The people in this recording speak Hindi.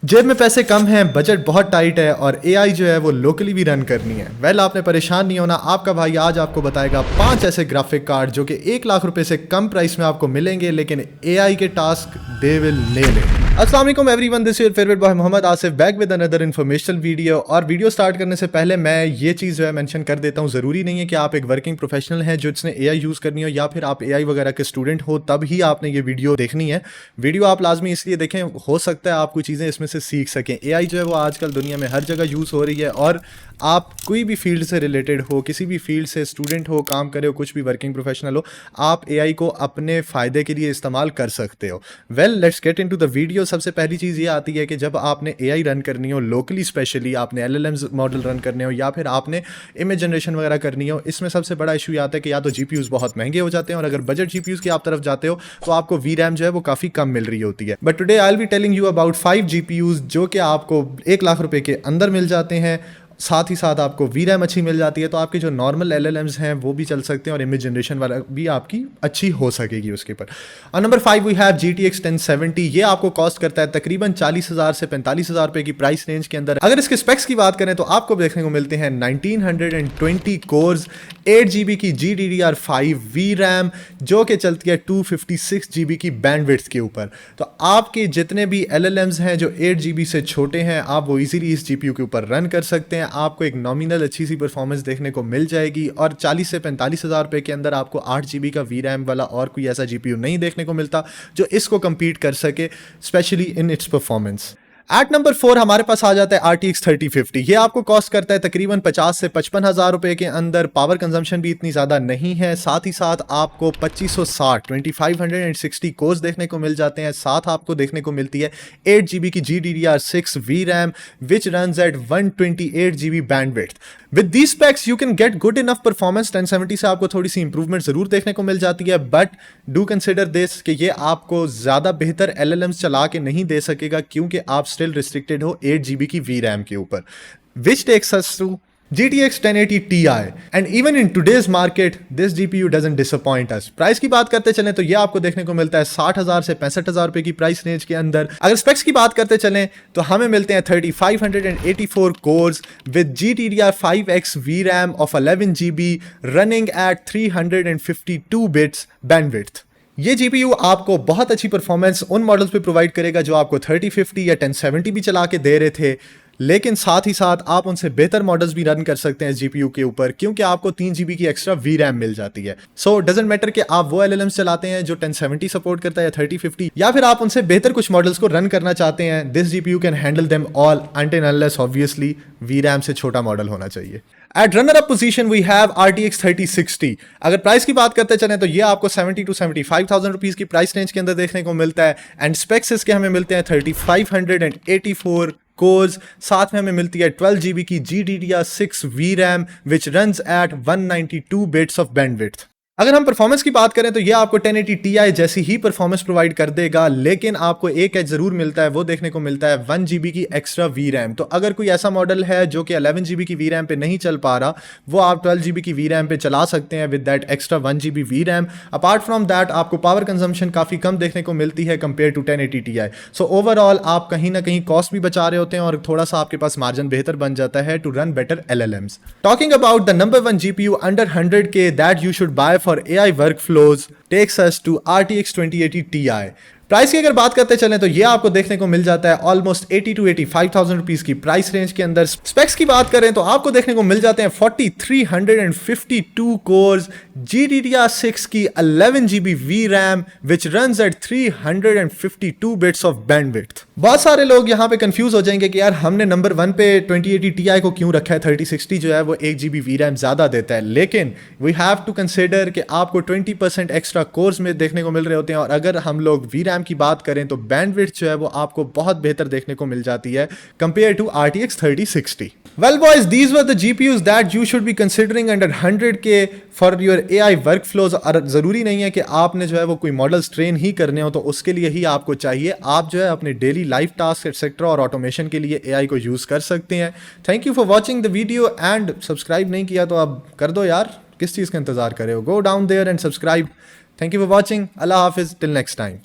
जेब में पैसे कम हैं, बजट बहुत टाइट है और एआई जो है वो लोकली भी रन करनी है। वेल आपने परेशान नहीं होना, आपका भाई आज आपको बताएगा 5 ऐसे ग्राफिक कार्ड जो कि 1 लाख रुपए से कम प्राइस में आपको मिलेंगे, लेकिन एआई के task they will nail it. अस्सलाम वालेकुम everyone, this is your favourite boy Mohammad Asif back with another informational video. और वीडियो स्टार्ट करने से पहले मैं ये चीज़ जो है मेंशन कर देता हूँ, ज़रूरी नहीं है कि आप एक वर्किंग प्रोफेशनल हैं जो जिसने एआई यूज़ करनी हो या फिर आप एआई वगैरह के स्टूडेंट हो तब ही आपने ये वीडियो देखनी है। वीडियो आप लाजमी इसलिए देखें, हो सकता है आप कोई चीज़ें इसमें से सीख सकें। एआई जो है वो आजकल दुनिया में हर जगह यूज़ हो रही है और आप कोई भी फील्ड से रिलेटेड हो, किसी भी फील्ड से स्टूडेंट हो, काम करे हो, कुछ भी वर्किंग प्रोफेशनल हो, आप एआई को अपने फ़ायदे के लिए इस्तेमाल कर सकते हो। Well let's get into the video. सबसे पहली चीज़ ये आती है कि जब आपने एआई रन करनी हो लोकली, स्पेशली आपने एलएलएम्स मॉडल रन करने हो या फिर आपने इमेज जनरेशन वगैरह करनी हो, इसमें सबसे बड़ा इशू ये आता है कि या तो जीपीयूज़ बहुत महंगे हो जाते हैं और अगर बजट जीपीयूज़ की आप तरफ जाते हो तो आपको वीरैम जो है वो काफ़ी कम मिल रही होती है। But today I will be telling you about 5 GPUs जो कि आपको 1 लाख रुपए के अंदर मिल जाते हैं। साथ ही साथ आपको वीरैम अच्छी मिल जाती है, तो आपके जो नॉर्मल एलएलएम्स हैं वो भी चल सकते हैं और इमेज जनरेशन वाला भी आपकी अच्छी हो सकेगी उसके ऊपर। और नंबर 5 वी हैव GTX 1070। ये आपको कॉस्ट करता है तकरीबन 40,000 से 45,000 रुपए की प्राइस रेंज के अंदर। अगर इसके स्पेक्स की बात करें तो आपको देखने को मिलते हैं 1920 कोर्स, 8 GB की GDDR5 वीरैम जो कि चलती है 256 GB की बैंडविड्थ के ऊपर। तो आपके जितने भी एलएलएम्स हैं जो 8 GB से छोटे हैं, आप वो इजीली इस जीपीयू के ऊपर रन कर सकते हैं। आपको एक नॉमिनल अच्छी सी परफॉर्मेंस देखने को मिल जाएगी और 40 से 45,000 रुपए के अंदर आपको 8 GB का वीरैम वाला और कोई ऐसा जीपीयू नहीं देखने को मिलता जो इसको compete कर सके, specially in its performance. At number 4 हमारे पास आ जाता है RTX 3050। ये आपको कॉस्ट करता है तकरीबन 50 से 55,000 रुपए के अंदर। पावर कंजम्पशन भी इतनी ज़्यादा नहीं है। साथ ही साथ आपको 2560 कोर्स देखने को मिल जाते हैं। साथ आपको देखने को मिलती है 8 GB की GDDR6 VRAM which runs at 128 GB bandwidth. With these specs you can get good enough performance. 1070 से आपको थोड़ी सी इंप्रूवमेंट जरूर देखने को मिल जाती है, बट डू कंसिडर दिस कि ये आपको ज़्यादा बेहतर LLMs चला के नहीं दे सकेगा क्योंकि आप स्टिल रिस्ट्रिक्टेड हो 8 GB की VRAM के ऊपर, which takes us to GTX 1080 Ti। And even in today's market this GPU doesn't disappoint us. Price की बात करते चलें तो ये आपको देखने को मिलता है 60,000 से 65,000 रुपए की प्राइस रेंज के अंदर। अगर स्पेक्स की बात करते चलें तो हमें मिलते हैं 3584 course with GDDR5X VRAM of 11 GB running at 352 bits bandwidth. ये जीपीयू आपको बहुत अच्छी परफॉर्मेंस उन मॉडल्स पे प्रोवाइड करेगा जो आपको 3050 या 1070 भी चला के दे रहे थे, लेकिन साथ ही साथ आप उनसे बेहतर मॉडल्स भी रन कर सकते हैं इस जीपीयू के ऊपर क्योंकि आपको 3 GB की एक्स्ट्रा वीरैम मिल जाती है। सो डजंट मैटर कि आप वो एलएलएम्स चलाते हैं जो 1070 सपोर्ट करता है या 3050, या फिर आप उनसे बेहतर कुछ मॉडल्स को रन करना चाहते हैं, this GPU can handle them all until unless obviously VRAM से छोटा मॉडल होना चाहिए। At runner up position we have RTX 3060। अगर प्राइस की बात करते चलें तो ये आपको 70 to 75,000 रुपीज़ की प्राइस रेंज के अंदर देखने को मिलता है। एंड स्पेक्स इसके हमें मिलते हैं 3584 कोर्स, साथ में हमें मिलती है 12 GB की GDDR6 VRAM which runs at 192 bits of bandwidth. अगर हम परफॉर्मेंस की बात करें तो ये आपको 1080 Ti जैसी ही परफॉर्मेंस प्रोवाइड कर देगा, लेकिन आपको एक एज जरूर मिलता है, वो देखने को मिलता है 1 GB की एक्स्ट्रा VRAM। तो अगर कोई ऐसा मॉडल है जो कि 11 GB की VRAM पे नहीं चल पा रहा, वो आप 12 GB की VRAM पे चला सकते हैं with that extra 1 GB VRAM। Apart from that आपको पावर कंजम्पशन काफ़ी कम देखने को मिलती है compare to 1080 Ti। So overall आप कहीं ना कहीं कॉस्ट भी बचा रहे होते हैं और थोड़ा सा आपके पास मार्जिन बेहतर बन जाता है to run better LLMs। Talking about the number 1 GPU under 100K that you should buy for AI workflows takes us to RTX 2080 Ti। प्राइस की अगर बात करते चलें तो ये आपको देखने को मिल जाता है ऑलमोस्ट 80 to 85,000 रुपीज़ की प्राइस रेंज के अंदर। स्पेक्स की बात करें तो आपको देखने को मिल जाते हैं 4352 कोर्स, GDDR6 की 11 GB VRAM which runs at 352 bits of bandwidth. बहुत सारे लोग यहाँ पे कंफ्यूज हो जाएंगे कि यार हमने नंबर 1 पे 2080 Ti को क्यों रखा है, 3060 जो है वो 1 GB VRAM ज़्यादा देता है, लेकिन वी हैव टू कंसिडर कि आपको 20% एक्स्ट्रा कोर्स में देखने को मिल रहे होते हैं और अगर हम लोग VRAM की बात करें तो बैंडविड्थ जो है वो आपको बहुत बेहतर देखने को मिल जाती है compare to RTX 3060। Well boys, these were the GPUs that you should be considering under 100K for your AI workflows। और ज़रूरी नहीं है कि आपने जो है वो कोई मॉडल्स ट्रेन ही करने हो तो उसके लिए ही आपको चाहिए, आप जो है अपने डेली लाइफ टास्क एक्सेट्रा और ऑटोमेशन के लिए AI को यूज़ कर सकते हैं। Thank you for watching the video and subscribe नहीं किया तो अब कर दो यार, किस चीज़ का इंतज़ार कर रहे हो, go down there and subscribe. Thank you for watching, Allah हाफिज़, टिल नेक्स्ट टाइम।